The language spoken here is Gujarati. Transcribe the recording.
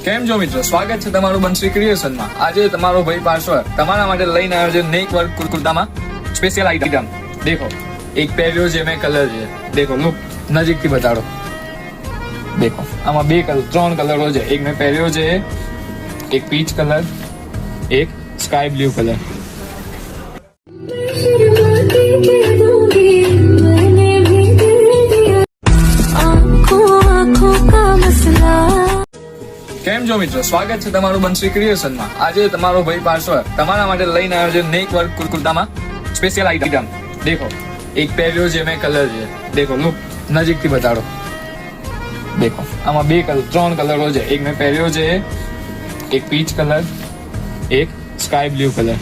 કેમ છો મિત્રો, સ્વાગત છે તમારું બંસી ક્રિએશનમાં। આજે તમારો ભાઈ પાર્સર તમારા માટે લઈને આવ્યો છે નેક વર્ક કુર્તામાં સ્પેશિયલ આઈટમ। દેખો, એક પહેર્યો છે મેં કલર છે, દેખો લુક નજીકથી બતાડો। દેખો, આમાં ત્રણ કલરો છે। એક મેં પહેર્યો છે, એક પીચ કલર, એક સ્કાય બ્લુ કલર। કેમ છો મિત્રો, સ્વાગત છે તમારું બંસી ક્રિએશનમાં। આજે તમારો ભાઈ પાર્સર તમારા માટે લઈને આવ્યો છે નેક વર્ક કુર્તામાં સ્પેશિયલ આઈટમ। દેખો, એક પહેર્યો છે મેં કલર છે, દેખો લુક નજીકથી બતાડો। દેખો, આમાં ત્રણ કલરો છે। એક મેં પહેર્યો છે, એક પીચ કલર, એક સ્કાય બ્લુ કલર।